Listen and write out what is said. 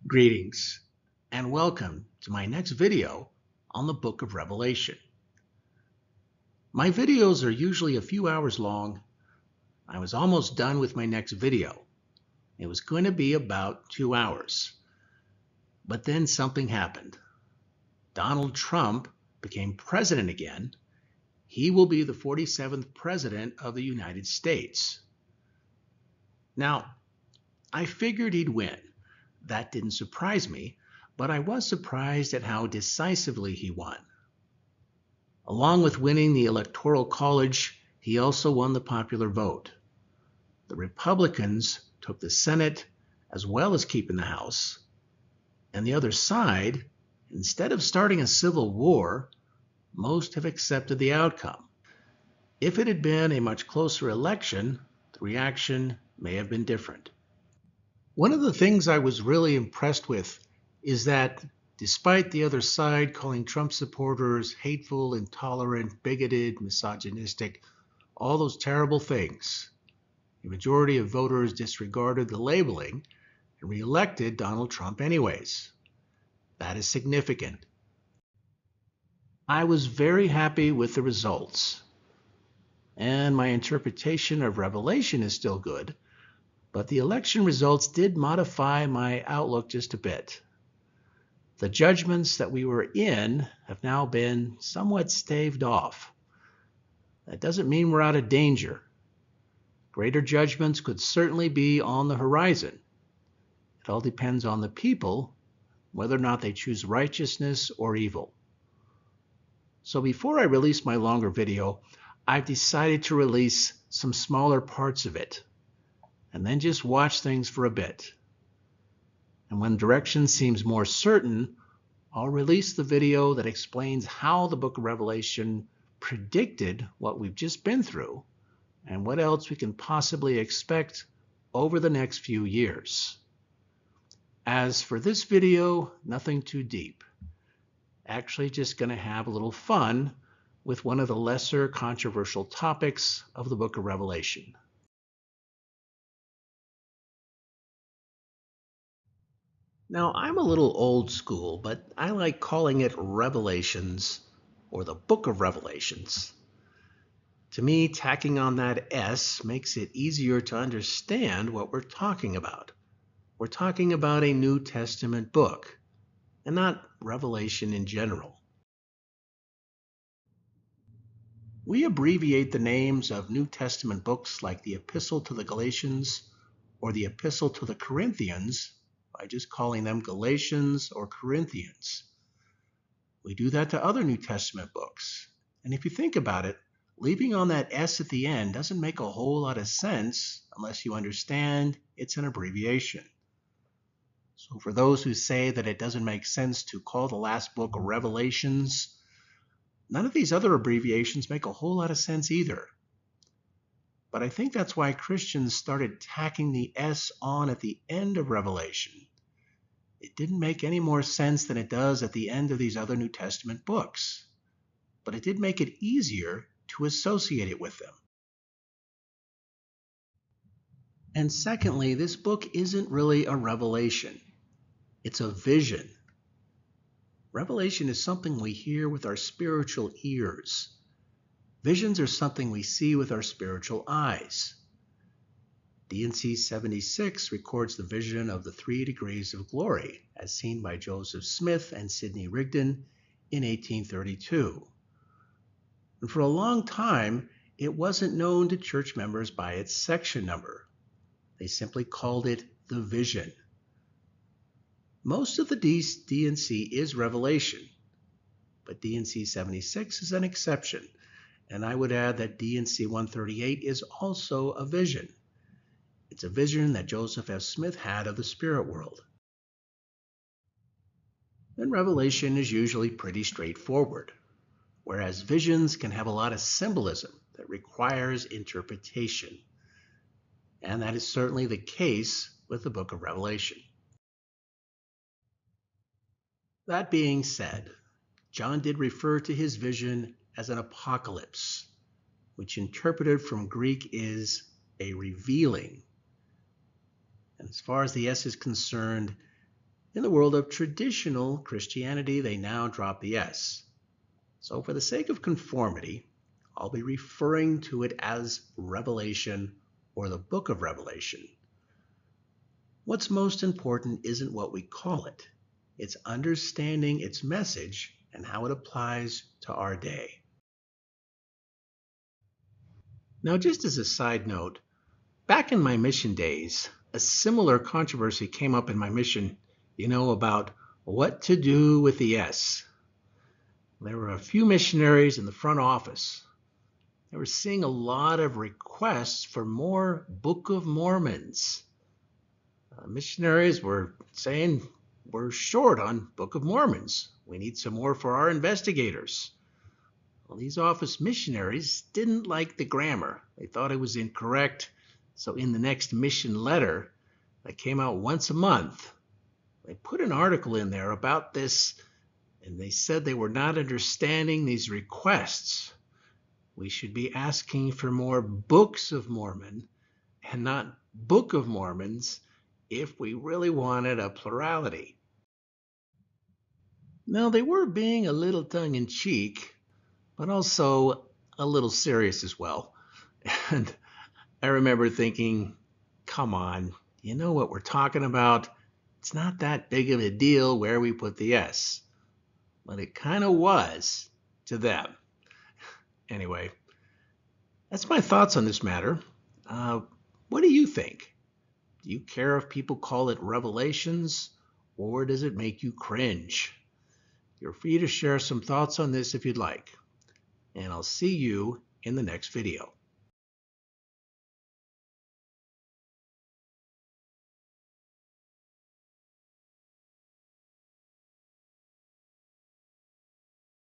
Greetings and welcome to my next video on the Book of Revelation. My videos are usually a few hours long. I was almost done with my next video. It was going to be about 2 hours. But then something happened. Donald Trump became president again. He will be the 47th president of the United States. Now, I figured he'd win. That didn't surprise me, but I was surprised at how decisively he won. Along with winning the Electoral College, he also won the popular vote. The Republicans took the Senate as well as keeping the House. And the other side, instead of starting a civil war, most have accepted the outcome. If it had been a much closer election, the reaction may have been different. One of the things I was really impressed with is that despite the other side calling Trump supporters hateful, intolerant, bigoted, misogynistic, all those terrible things, the majority of voters disregarded the labeling and reelected Donald Trump anyways. That is significant. I was very happy with the results, and my interpretation of Revelation is still good, but the election results did modify my outlook just a bit. The judgments that we were in have now been somewhat staved off. That doesn't mean we're out of danger. Greater judgments could certainly be on the horizon. It all depends on the people, whether or not they choose righteousness or evil. So before I release my longer video, I've decided to release some smaller parts of it, and then just watch things for a bit. And when direction seems more certain, I'll release the video that explains how the book of Revelation predicted what we've just been through and what else we can possibly expect over the next few years. As for this video, nothing too deep. Actually just going to have a little fun with one of the lesser controversial topics of the book of Revelation. Now, I'm a little old school, but I like calling it Revelations or the Book of Revelations. To me, tacking on that S makes it easier to understand what we're talking about. We're talking about a New Testament book, and not Revelation in general. We abbreviate the names of New Testament books like the Epistle to the Galatians or the Epistle to the Corinthians by just calling them Galatians or Corinthians. We do that to other New Testament books. And if you think about it, leaving on that S at the end doesn't make a whole lot of sense unless you understand it's an abbreviation. So for those who say that it doesn't make sense to call the last book Revelations, none of these other abbreviations make a whole lot of sense either. But I think that's why Christians started tacking the S on at the end of Revelation. It didn't make any more sense than it does at the end of these other New Testament books, but it did make it easier to associate it with them. And secondly, this book isn't really a revelation. It's a vision. Revelation is something we hear with our spiritual ears. Visions are something we see with our spiritual eyes. D&C 76 records the vision of the 3 degrees of glory, as seen by Joseph Smith and Sidney Rigdon in 1832. And for a long time, it wasn't known to church members by its section number. They simply called it the vision. Most of the D&C is Revelation, but D&C 76 is an exception. And I would add that D&C 138 is also a vision. It's a vision that Joseph F. Smith had of the spirit world. And Revelation is usually pretty straightforward, whereas visions can have a lot of symbolism that requires interpretation. And that is certainly the case with the book of Revelation. That being said, John did refer to his vision as an apocalypse, which interpreted from Greek is a revealing. And as far as the S is concerned, In the world of traditional Christianity, they now drop the S. So for the sake of conformity, I'll be referring to it as Revelation or the Book of Revelation. What's most important isn't what we call it. It's understanding its message and how it applies to our day. Now, just as a side note, back in my mission days, a similar controversy came up in my mission, about what to do with the S. There were a few missionaries in the front office. They were seeing a lot of requests for more Book of Mormons. Missionaries were saying, we're short on Book of Mormons. We need some more for our investigators. Well, these office missionaries didn't like the grammar. They thought it was incorrect. So in the next mission letter that came out once a month, they put an article in there about this, and they said they were not understanding these requests. We should be asking for more Books of Mormon and not Book of Mormons if we really wanted a plurality. Now, they were being a little tongue-in-cheek, but also a little serious as well. And I remember thinking, come on, you know what we're talking about? It's not that big of a deal where we put the S. But it kind of was to them. Anyway, that's my thoughts on this matter. What do you think? Do you care if people call it Revelations, or does it make you cringe? You're free to share some thoughts on this if you'd like. And I'll see you in the next video.